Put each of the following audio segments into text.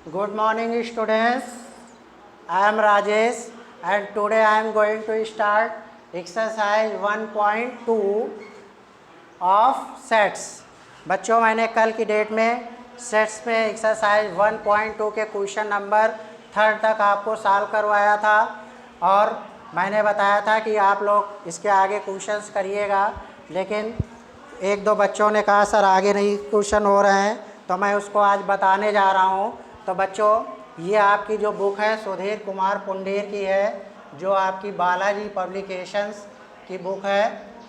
Good morning, students. I am Rajesh, and today I am going to start exercise 1.2 of sets. बच्चों, मैंने कल की date में sets में एक्सरसाइज 1.2 के क्वेश्चन नंबर 3 तक आपको सॉल्व करवाया था और मैंने बताया था कि आप लोग इसके आगे क्वेश्चंस करिएगा, लेकिन एक दो बच्चों ने कहा सर आगे नहीं क्वेश्चन हो रहे हैं, तो मैं उसको आज बताने जा रहा हूँ। तो बच्चों, ये आपकी जो बुक है सुधीर कुमार पुंडेर की है, जो आपकी बालाजी पब्लिकेशंस की बुक है,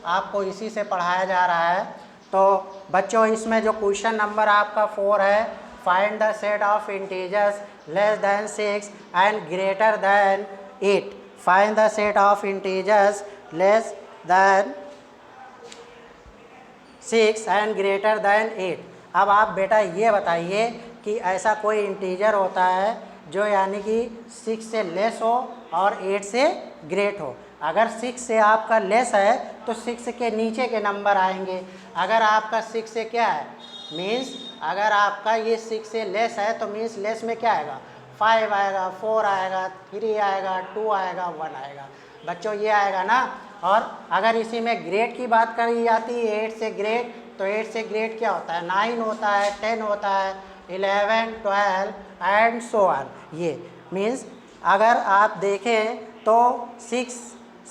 आपको इसी से पढ़ाया जा रहा है। तो बच्चों, इसमें जो क्वेश्चन नंबर आपका 4 है, find the set of integers less than 6 and greater than 8। Find the set of integers less than 6 and greater than 8। अब आप बेटा ये बताइए कि ऐसा कोई इंटीजर होता है जो यानी कि 6 से लेस हो और 8 से ग्रेट हो। अगर 6 से आपका लेस है तो 6 के नीचे के नंबर आएंगे। अगर आपका 6 से क्या है, मीन्स अगर आपका ये 6 से लेस है तो मीन्स लेस में क्या आएगा, 5 आएगा, 4 आएगा, 3 आएगा, 2 आएगा, 1 आएगा। बच्चों ये आएगा ना। और अगर इसी में ग्रेड की बात करी जाती है 8 से ग्रेड, तो 8 से ग्रेड क्या होता है, 9 होता है, 10 होता है, 11, 12 एंड सो ऑन। ये मीन्स अगर आप देखें तो 6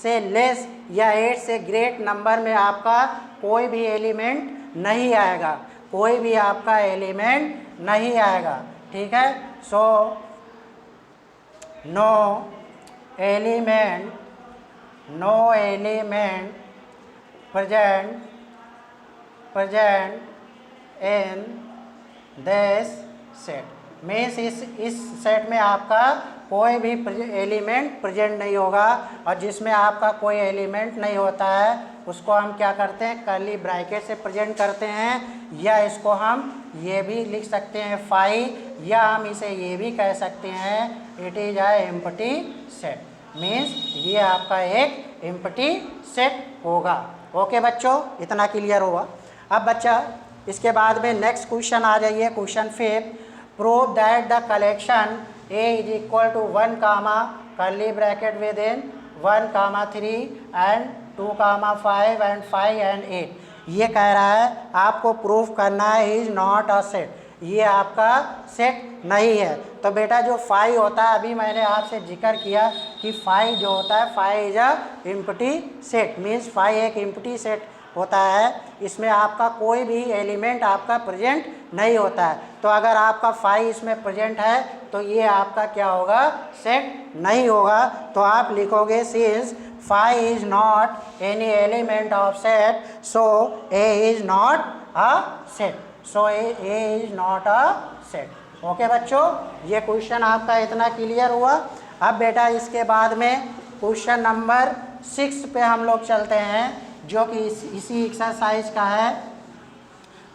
से लेस या 8 से ग्रेट नंबर में आपका कोई भी एलिमेंट नहीं आएगा, कोई भी आपका एलिमेंट नहीं आएगा। ठीक है। So no element present in this set। Means इस सेट में आपका कोई भी एलिमेंट प्रेजेंट नहीं होगा, और जिसमें आपका कोई एलिमेंट नहीं होता है उसको हम क्या करते हैं, कर्ली ब्रैकेट से प्रेजेंट करते हैं, या इसको हम ये भी लिख सकते हैं 5, या हम इसे ये भी कह सकते हैं it is a empty set. Means ये आपका एक एम्प्टी सेट होगा। ओके बच्चों, इतना क्लियर हुआ। अब बच्चा इसके बाद में नेक्स्ट क्वेश्चन आ जाइए, question 5। Prove that the collection A is equal to 1 comma curly bracket within 1 comma 3 and 2 comma 5 and 5 and 8। ये कह रहा है आपको प्रूव करना है इज नॉट अ सेट, ये आपका सेट नहीं है। तो बेटा जो 5 होता है, अभी मैंने आपसे जिक्र किया कि 5 जो होता है 5 is a empty set. Means 5 एक एम्प्टी सेट होता है, इसमें आपका कोई भी एलिमेंट आपका प्रेजेंट नहीं होता है। तो अगर आपका 5 इसमें प्रेजेंट है तो ये आपका क्या होगा, सेट नहीं होगा। तो आप लिखोगे since 5 is not any element of set, so A is not a set. So A is not a set. Okay बच्चों, ये क्वेश्चन आपका इतना क्लियर हुआ। अब बेटा इसके बाद में क्वेश्चन नंबर 6 पे हम लोग चलते हैं, जो कि इसी एक्सरसाइज का है।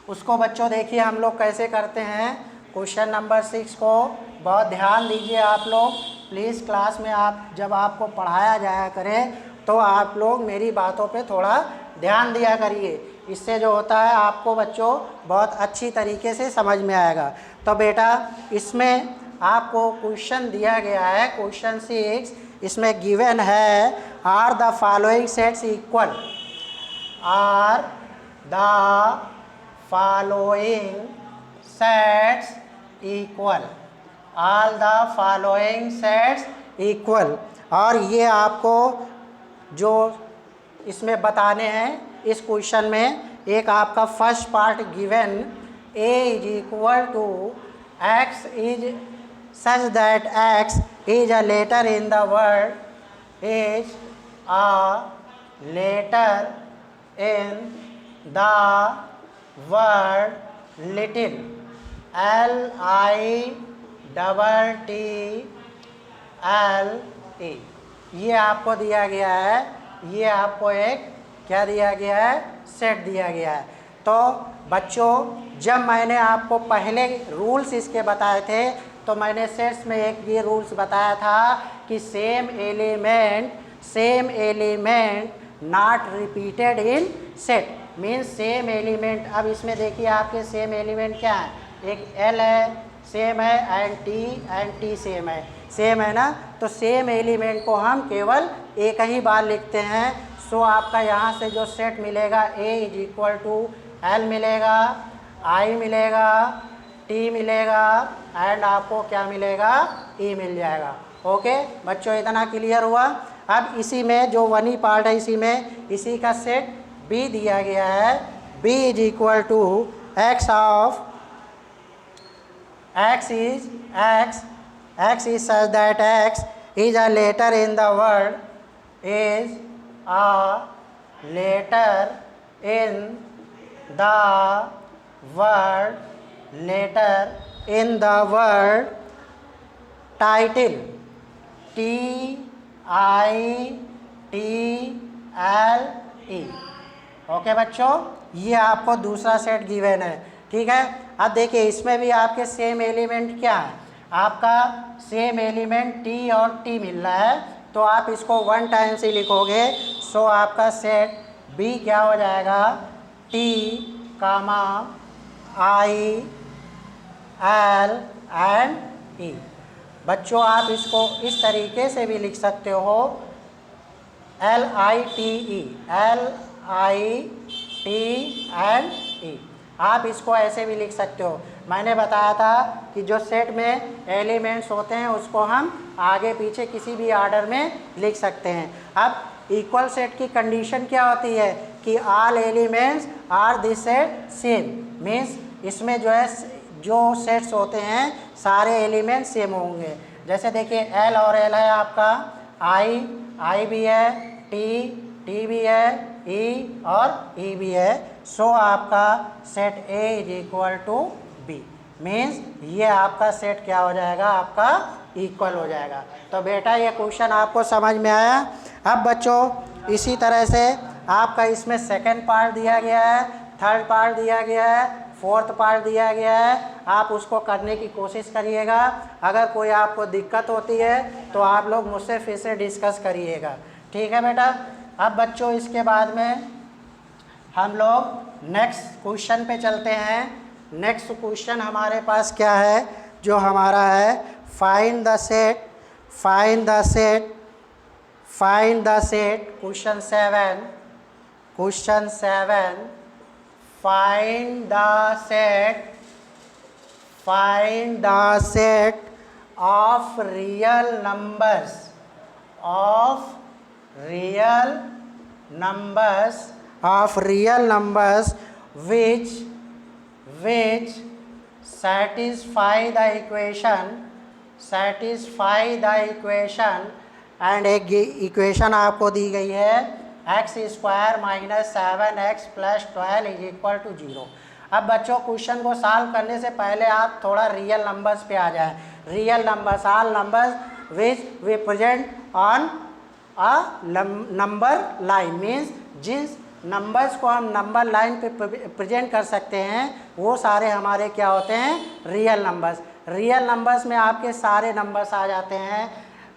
उसको बच्चों देखिए हम लोग कैसे करते हैं। क्वेश्चन नंबर 6 को बहुत ध्यान दीजिए आप लोग प्लीज़। क्लास में आप जब आपको पढ़ाया जाया करे तो आप लोग मेरी बातों पे थोड़ा ध्यान दिया करिए, इससे जो होता है आपको बच्चों बहुत अच्छी तरीके से समझ में आएगा। तो बेटा इसमें आपको क्वेश्चन दिया गया है, क्वेश्चन 6, इसमें गिवन है are the following sets equal, are the following sets equal, all the following sets equal. और ये आपको जो इसमें बताने हैं इस क्वेश्चन में, एक आपका first part given A is equal to x is such that x is a letter in the word, is a letter in the word little, LITTLE। ये आपको दिया गया है, ये आपको एक क्या दिया गया है, सेट दिया गया है। तो बच्चों जब मैंने आपको पहले रूल्स इसके बताए थे तो मैंने सेट्स में एक ये रूल्स बताया था कि same element not repeated in set. Means same element. अब इसमें देखिए आपके सेम एलिमेंट क्या है, एक एल है, सेम है एंड टी सेम है ना, तो सेम एलिमेंट को हम केवल एक ही बार लिखते हैं। सो आपका यहाँ से जो सेट मिलेगा A is equal to L मिलेगा, I मिलेगा, T मिलेगा एंड आपको क्या मिलेगा, E मिल जाएगा। ओके बच्चों, इतना क्लियर हुआ। अब इसी में जो वन ही पार्ट है इसी का सेट B दिया गया है। B is equal to x of x is such that x is a letter in the word, is a letter in the word, letter in the word title, TITLE। Okay बच्चों, ये आपको दूसरा set given है, ठीक है। अब देखिए इसमें भी आपके सेम एलिमेंट क्या है, आपका सेम एलिमेंट T और T मिल रहा है, तो आप इसको 1 टाइम से लिखोगे। सो आपका सेट B क्या हो जाएगा, T, I, L and E। बच्चों आप इसको इस तरीके से भी लिख सकते हो, LITE एंड E। आप इसको ऐसे भी लिख सकते हो। मैंने बताया था कि जो सेट में एलिमेंट्स होते हैं उसको हम आगे पीछे किसी भी ऑर्डर में लिख सकते हैं। अब इक्वल सेट की कंडीशन क्या होती है कि all elements are this set same, means इसमें जो है जो सेट्स होते हैं सारे एलिमेंट सेम होंगे। जैसे देखिए L और L है आपका, I भी है, T भी है, E और E भी है। सो आपका set A is equal to B, means ये आपका सेट क्या हो जाएगा, आपका इक्वल हो जाएगा। तो बेटा ये क्वेश्चन आपको समझ में आया। अब बच्चों इसी तरह से आपका इसमें सेकंड पार्ट दिया गया है, थर्ड पार्ट दिया गया है, फोर्थ पार्ट दिया गया है। आप उसको करने की कोशिश करिएगा। अगर कोई आपको दिक्कत होती है तो आप लोग मुझसे फिर से डिस्कस करिएगा, ठीक है बेटा। अब बच्चों इसके बाद में हम लोग नेक्स्ट क्वेश्चन पे चलते हैं। नेक्स्ट क्वेश्चन हमारे पास क्या है, जो हमारा है find the set, question 7 find the set of real numbers which satisfy the equation and एक इक्वेशन आपको दी गई है x² - 7x + 12 is equal to 0। अब बच्चों क्वेश्चन को सॉल्व करने से पहले आप थोड़ा रियल नंबर्स पे आ जाएं। Real numbers, all numbers which we present on a number line, means जिस नंबर्स को हम नंबर लाइन पे प्रेजेंट कर सकते हैं वो सारे हमारे क्या होते हैं, रियल नंबर्स। रियल नंबर्स में आपके सारे नंबर्स आ जाते हैं,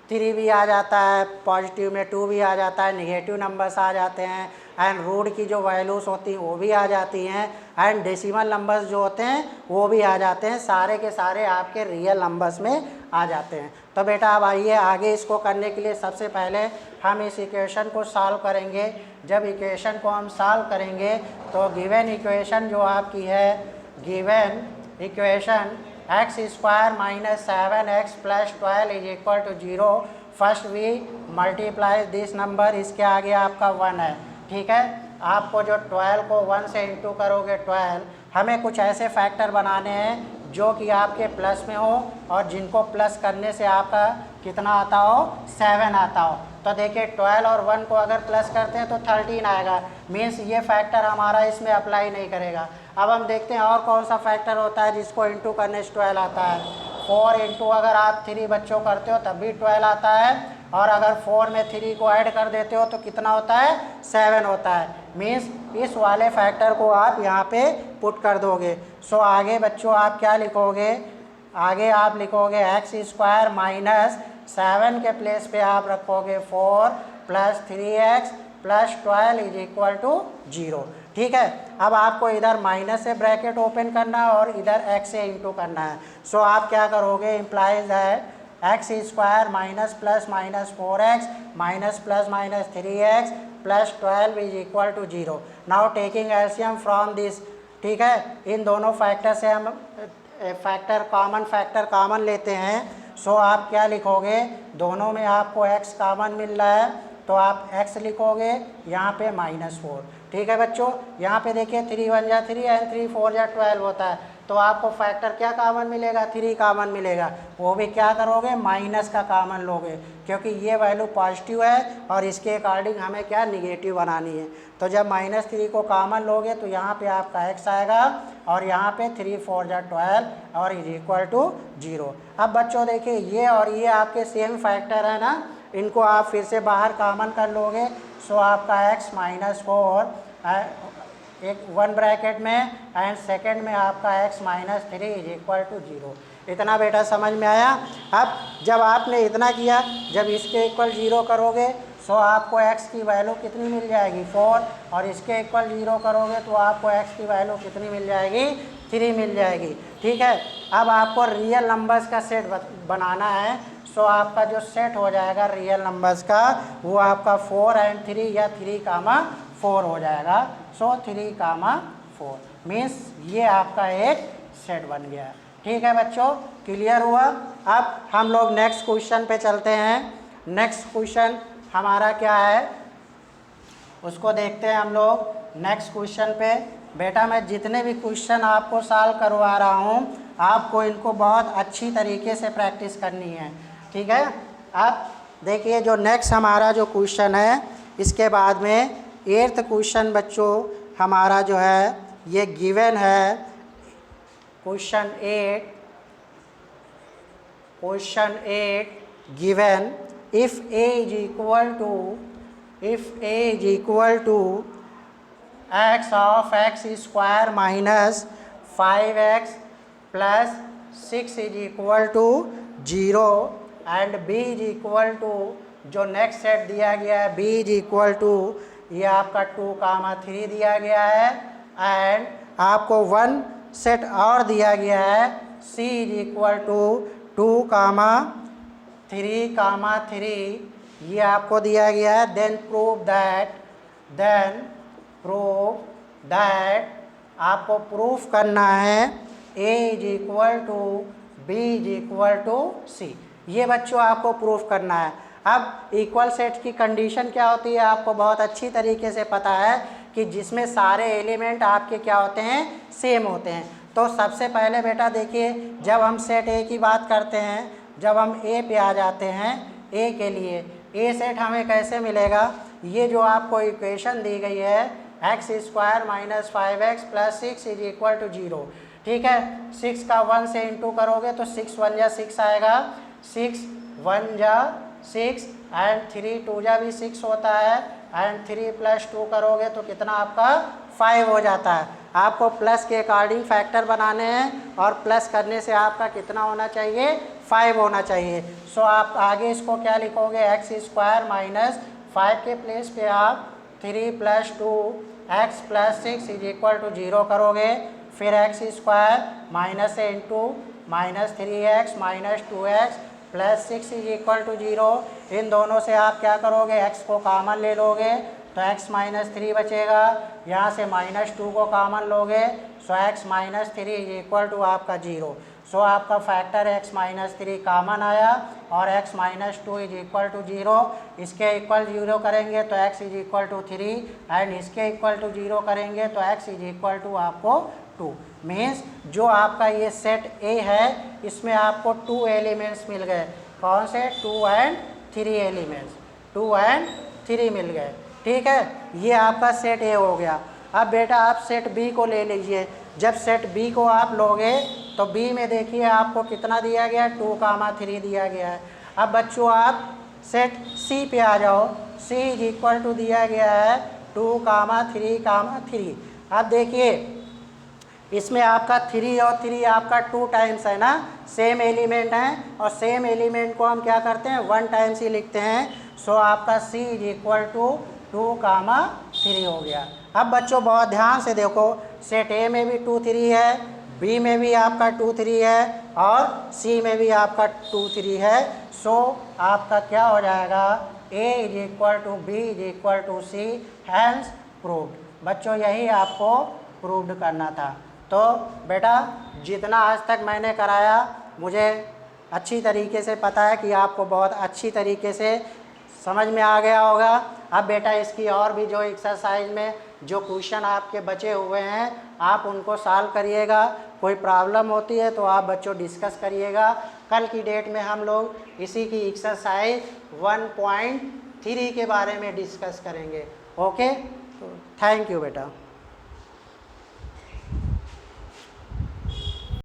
3 भी आ जाता है, पॉजिटिव में 2 भी आ जाता है, नेगेटिव नंबर्स आ जाते हैं, एंड रूट की जो वैल्यूज़ होती हैं वो भी आ जाती हैं, एंड डेसिमल नंबर्स जो होते हैं वो भी आ जाते हैं। सारे के सारे आपके रियल नंबर्स में आ जाते हैं। तो बेटा अब आइए आगे इसको करने के लिए सबसे पहले हम इस इक्वेशन को सॉल्व करेंगे। जब इक्वेशन को हम सॉल्व करेंगे तो गिवन इक्वेशन जो आपकी है, given equation x² - 7x + 12 is equal to 0। First we multiply this number, इसके आगे आपका 1 है, ठीक है। आपको जो 12 को 1 से इंटू करोगे 12, हमें कुछ ऐसे फैक्टर बनाने हैं जो कि आपके प्लस में हो और जिनको प्लस करने से आपका कितना आता हो, 7 आता हो। तो देखिए 12 और 1 को अगर प्लस करते हैं तो 13 आएगा, मीन्स ये फैक्टर हमारा इसमें अप्लाई नहीं करेगा। अब हम देखते हैं और कौन सा फैक्टर होता है जिसको इंटू करने से 12 आता है। 4 इंटू अगर आप 3 बच्चों करते हो तब भी 12 आता है, और अगर 4 में 3 को ऐड कर देते हो तो कितना होता है, 7 होता है। मीन्स इस वाले फैक्टर को आप यहाँ पे पुट कर दोगे। सो आगे बच्चों आप क्या लिखोगे, आगे आप लिखोगे x² - 7 के प्लेस पे आप रखोगे 4 + 3x + 12 इज इक्वल टू 0। ठीक है। अब आपको इधर माइनस से ब्रैकेट ओपन करना है और इधर x से इंटू करना है। सो आप क्या करोगे, इम्प्लाइज है x square minus plus minus 4x minus plus minus 3x plus 12 is equal to 0। Now taking LCM from this, ठीक है, इन दोनों फैक्टर से हम फैक्टर कॉमन लेते हैं। सो आप क्या लिखोगे, दोनों में आपको x कॉमन मिल रहा है तो आप x लिखोगे, यहाँ पे -4। ठीक है बच्चों, यहाँ पे देखिए 3 1 जा 3 एंड 3 4 जा 12 होता है, तो आपको फैक्टर क्या कॉमन मिलेगा, 3 कॉमन मिलेगा। वो भी क्या करोगे, माइनस का कॉमन लोगे, क्योंकि ये वैल्यू पॉजिटिव है और इसके अकॉर्डिंग हमें क्या निगेटिव बनानी है। तो जब -3 को कॉमन लोगे तो यहाँ पे आपका x आएगा और यहाँ पे 3 4 जा 12 और इज इक्वल टू 0। अब बच्चों देखिए ये और ये आपके सेम फैक्टर है ना, इनको आप फिर से बाहर कॉमन कर लोगे। सो आपका x -4 एक 1 ब्रैकेट में एंड सेकंड में आपका x -3 इज इक्वल टू 0। इतना बेटा समझ में आया। अब जब आपने इतना किया, जब इसके इक्वल 0 करोगे सो आपको x की वैल्यू कितनी मिल जाएगी, 4, और इसके इक्वल 0 करोगे तो आपको x की वैल्यू कितनी मिल जाएगी, 3 मिल जाएगी। ठीक है, अब आपको रियल नंबर्स का सेट बनाना है। सो आपका जो सेट हो जाएगा रियल नंबर्स का वो आपका 4 एंड 3 या 3,4 हो जाएगा। सो 3,4 मीन्स ये आपका एक सेट बन गया। ठीक है बच्चों, क्लियर हुआ। अब हम लोग नेक्स्ट क्वेश्चन पे चलते हैं। नेक्स्ट क्वेश्चन हमारा क्या है उसको देखते हैं हम लोग। नेक्स्ट क्वेश्चन पे बेटा मैं जितने भी क्वेश्चन आपको सॉल्व करवा रहा हूँ आपको इनको बहुत अच्छी तरीके से प्रैक्टिस करनी है। ठीक है, अब देखिए जो नेक्स्ट हमारा जो क्वेश्चन है इसके बाद में 8th क्वेश्चन बच्चों हमारा जो है ये गिवन है। Question 8 given if a is equal to x of x square minus 5x plus 6 is equal to 0 and b is equal to, जो नेक्स्ट सेट दिया गया है b इज इक्वल टू ये आपका 2,3 दिया गया है एंड आपको 1 सेट और दिया गया है c इज इक्वल टू 2,3 ये आपको दिया गया है। देन प्रूव दैट आपको प्रूफ करना है a is equal to b is equal to c। ये बच्चों आपको प्रूफ करना है। अब इक्वल सेट की कंडीशन क्या होती है आपको बहुत अच्छी तरीके से पता है कि जिसमें सारे एलिमेंट आपके क्या होते हैं, सेम होते हैं। तो सबसे पहले बेटा देखिए जब हम सेट ए की बात करते हैं, जब हम ए पे आ जाते हैं, ए के लिए ए सेट हमें कैसे मिलेगा, ये जो आपको इक्वेशन दी गई है x square minus 5x plus 6 is equal to 0। ठीक है, 6 का 1 से इंटू करोगे तो 6 1 जा 6 आएगा, 6 1 जा 6 एंड 3 2 जा भी 6 होता है एंड 3 प्लस 2 करोगे तो कितना आपका 5 हो जाता है। आपको प्लस के अकॉर्डिंग फैक्टर बनाने हैं और प्लस करने से आपका कितना होना चाहिए, 5 होना चाहिए। सो आप आगे इसको क्या लिखोगे, एक्स स्क्वायर माइनस 5 के प्लेस पे आप 3 plus 2x plus 6 is equal to 0 करोगे, फिर एक्स स्क्वायर माइनस से into minus 3x minus 2x plus 6 is equal to 0। इन दोनों से आप क्या करोगे, x को कॉमन ले लोगे तो x माइनस 3 बचेगा, यहाँ से माइनस 2 को कॉमन लोगे so x minus 3 is equal to आपका 0। सो आपका फैक्टर x माइनस 3 कॉमन आया और x minus 2 is equal to 0। इसके इक्वल 0 करेंगे तो x is equal to 3 and इसके इक्वल टू 0 करेंगे तो x इज इक्वल टू आपको 2। मीन्स जो आपका ये सेट A है इसमें आपको 2 एलिमेंट्स मिल गए। कौन से, 2 एंड 3 एलिमेंट्स, 2 एंड 3 मिल गए। ठीक है, ये आपका सेट A हो गया। अब बेटा आप सेट B को ले लीजिए। जब सेट B को आप लोगे तो B में देखिए आपको कितना दिया गया है, 2,3 दिया गया है। अब बच्चों आप सेट C पे आ जाओ, C इज इक्वल टू दिया गया है 2,3,3। अब देखिए इसमें आपका 3 और 3 आपका 2 टाइम्स है ना, सेम एलिमेंट हैं और सेम एलिमेंट को हम क्या करते हैं 1 टाइम्स ही लिखते हैं। सो आपका C इज इक्वल टू 2,3 हो गया। अब बच्चों बहुत ध्यान से देखो, सेट ए में भी 2 3 है, बी में भी आपका 2 3 है और सी में भी आपका 2 3 है। सो आपका क्या हो जाएगा, A is equal to B is equal to C, hence proved. बच्चों यही आपको प्रूव्ड करना था। तो बेटा जितना आज तक मैंने कराया मुझे अच्छी तरीके से पता है कि आपको बहुत अच्छी तरीके से समझ में आ गया होगा। अब बेटा इसकी और भी जो एक्सरसाइज में जो क्वेश्चन आपके बचे हुए हैं आप उनको सॉल्व करिएगा। कोई प्रॉब्लम होती है तो आप बच्चों डिस्कस करिएगा। कल की डेट में हम लोग इसी की एक्सरसाइज 1.3 के बारे में डिस्कस करेंगे। ओके, तो थैंक यू बेटा।